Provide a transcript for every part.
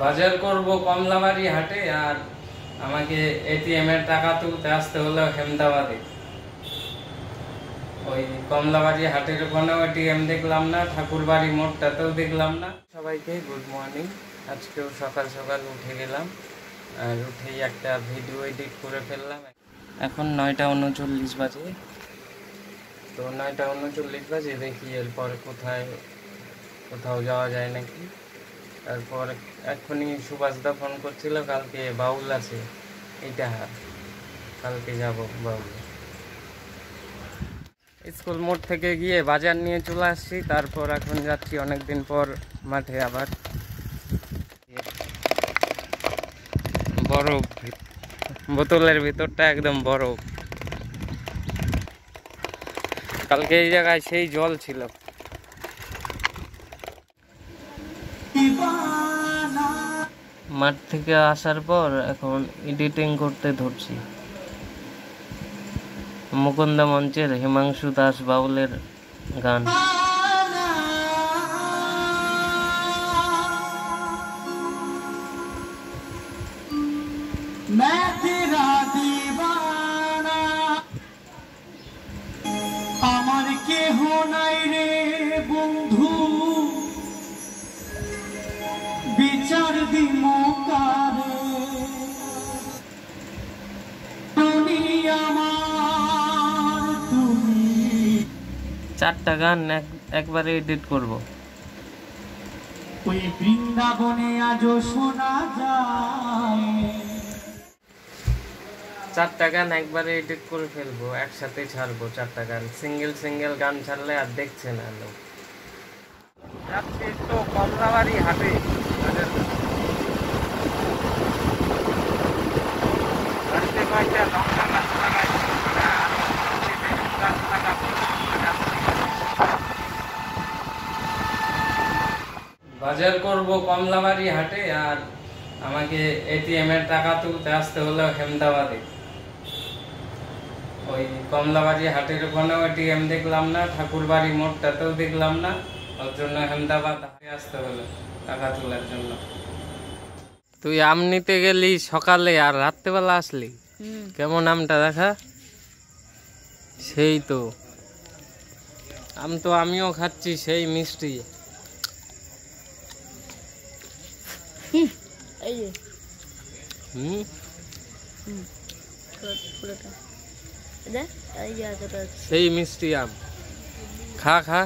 বাজার করব কমলাবাড়ি হাটে, আর আমাকে এটিএম এর টাকা তুলতে আসতে হলো হেমদাবাদে। ওই কমলাবাড়ি হাটের ওখানেও এটিএম দেখলাম না, ঠাকুরবাড়ি মোড়টাতেও দেখলাম না। সবাইকে গুড মর্নিং। আজকেও সকাল সকাল উঠে গেলাম, আর উঠেই একটা ভিডিও এডিট করে ফেললাম। এখন 9টা 39 বাজে। তো 9টা 39 বাজে, দেখি এরপর কোথাও যাওয়া যায় নাকি। তারপর এক্ষুনি সুভাষদা ফোন করছিল, কালকে বাউল আছে এইটা, কালকে যাব বাউল। স্কুল মোড় থেকে গিয়ে বাজার নিয়ে চলে আসছি, তারপর এখন যাচ্ছি অনেকদিন পর মাঠে আবার। বরফ, বোতলের ভিতরটা একদম বরফ। কালকে এই জায়গায় সেই জল ছিল। মাঠ থেকে আসার পর এখন এডিটিং করতে ধরছি। মুকুন্দ মঞ্চের হিমাংশু দাস বাউলের গান। আমার কেহ নাই রে বন্ধু, বিচার বিমুকারে তুমি আমার, তুমি। 4টা গান একবারে এডিট করব। ওই বৃন্দাবনে আজও শোনা যায়। 4টা গান একবারে এডিট করে ফেলবো, একসাথে ছাড়বো 4টা গান। সিঙ্গেল গান ছাড়লে আর দেখছে না লোক। যাচ্ছি তো কমলাবাড়ি হাটে। বাড়িতে কয়েকটা লঙ্কা গাছ লাগাইছি, গাছ লাগাবো। বাজার করব কমলাবাড়ি হাটে, আর আমাকে এটিএম এর টাকা তুলতে আসতে হলো হেমদাবাদে। ওই কমলাবাড়ি হাটের ওখানেও এটিএম দেখলাম না, ঠাকুরবাড়ি মোড়টাতেও দেখলাম না। ওর জন্য হেমদাবাদ হাটে আসতে হলো টাকা তোলার জন্য। তুই আম নিতে গেলি সকালে আর রাত্রেবেলা আসলি, কেমন আমটা দেখা? সেই তো আম তো আমিও খাচ্ছি, সেই মিষ্টি। সেই মিষ্টি আম, খা খা।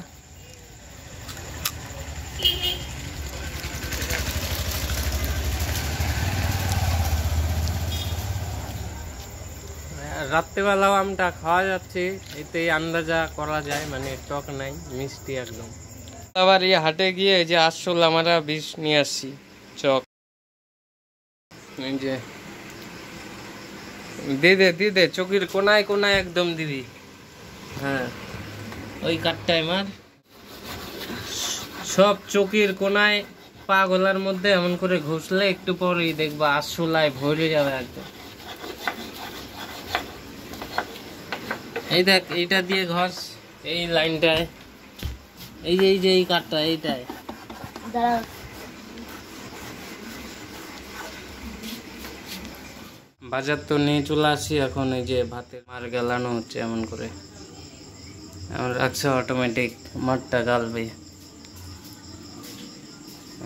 রাত্রেবেলাও আমটা খাওয়া যাচ্ছে, এতে আন্দাজা করা যায়, মানে টক নাই, মিষ্টি একদম। আবার এই হাটে গিয়ে যে আসল আমরা বিষ নিয়ে আসছি, চক। যে দিদে চকির কোনায় কোনায় একদম দিদি। হ্যাঁ, ওই কাঠটায় মার, সব চকির কোনায় পা গলার মধ্যে এমন করে ঘষলে একটু পরেই দেখবা আসলায় ভরে যাবে একদম। এই দেখ, এইটা দিয়ে ঘষ, এই লাইনটায়, এই যে এই কাঠটা, এইটায়। বাজার তো নিয়ে চলে আসি, এখন এই যে ভাতের মার গেলানো হচ্ছে এমন করে, এমন রাখছে অটোমেটিক, মাঠটা গালবে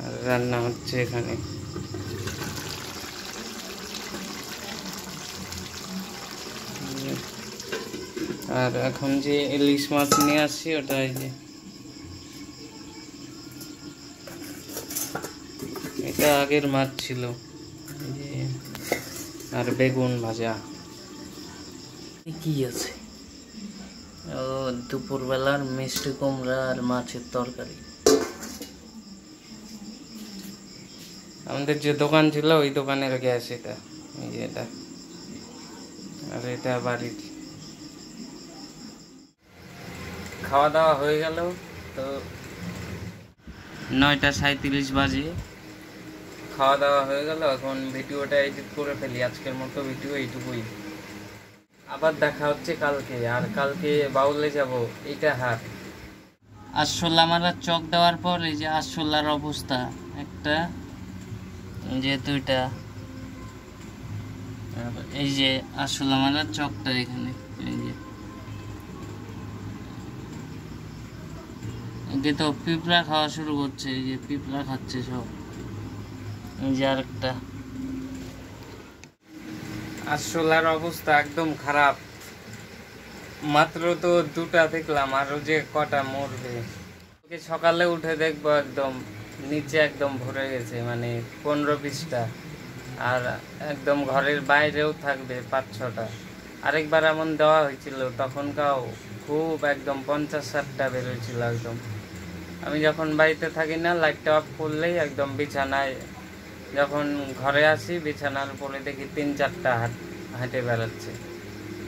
আর রান্না হচ্ছে এখানে। আর এখন যে ইলিশ মাছ নিয়ে আসছি, ওটা এই যে এটা আগের মাছ ছিল, আর বেগুন ভাজা। কি আছে? ও দুপুরবেলার মিষ্টি কুমড়া আর মাছের তরকারি। আমাদের যে দোকান ছিল ওই দোকানের গ্যাস এটা, এই যে এটা, আর এটা বাড়ির। খাওয়া দাওয়া হয়ে গেল, তো 9টা 37 বাজে। খাওয়া দাওয়া হয়ে গেল, এখন ভিডিওটা এডিট করে ফেলি। আজকের মতো ভিডিও এইটুকুই, আবার দেখা হচ্ছে কালকে। আর কালকে বাউলে যাব, এইটা হাট। আরশোলা মারার চক দেওয়ার পর এই যে আরশোলার অবস্থা, একটা যে দুইটা, এই যে আসলে আমার চকটা এখানে, এই যে একে তো পিঁপড়া খাওয়া শুরু করছে, এই যে পিঁপড়া খাচ্ছে সব। এই যে আরেকটা। আসলার অবস্থা একদম খারাপ, মাত্র তো দুটা দেখলাম, আরো যে কটা মরবে। সকালে উঠে দেখবো একদম নিচে একদম ভরে গেছে, মানে 15-20টা, আর একদম ঘরের বাইরেও থাকবে 5-6টা। আরেকবার এমন দেওয়া হয়েছিল, তখনকাও খুব একদম 50-60টা বেরোয়ছিল একদম। আমি যখন বাড়িতে থাকি না, লাইটটা অফ করলেই একদম বিছানায়, যখন ঘরে আসি বিছানার উপরে দেখি 3-4টা হাঁটে বেড়াচ্ছে।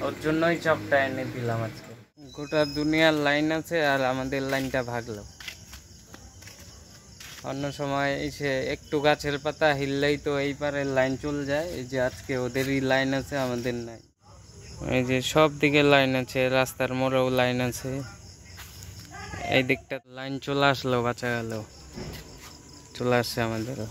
ওর জন্যই চকটা এনে দিলাম আজকে। গোটা দুনিয়ার লাইন আছে আর আমাদের লাইনটা ভাগলো। অন্য সময় এসে একটু গাছের পাতা হিললেই তো এই পারে লাইন চলে যায়। এই যে আজকে ওদেরই লাইন আছে, আমাদের নাই। এই যে সব দিকে লাইন আছে, রাস্তার মোড়েও লাইন আছে। এই দিকটা লাইন চলে আসলো, বাঁচা গেল, চলে আসছে আমাদেরও।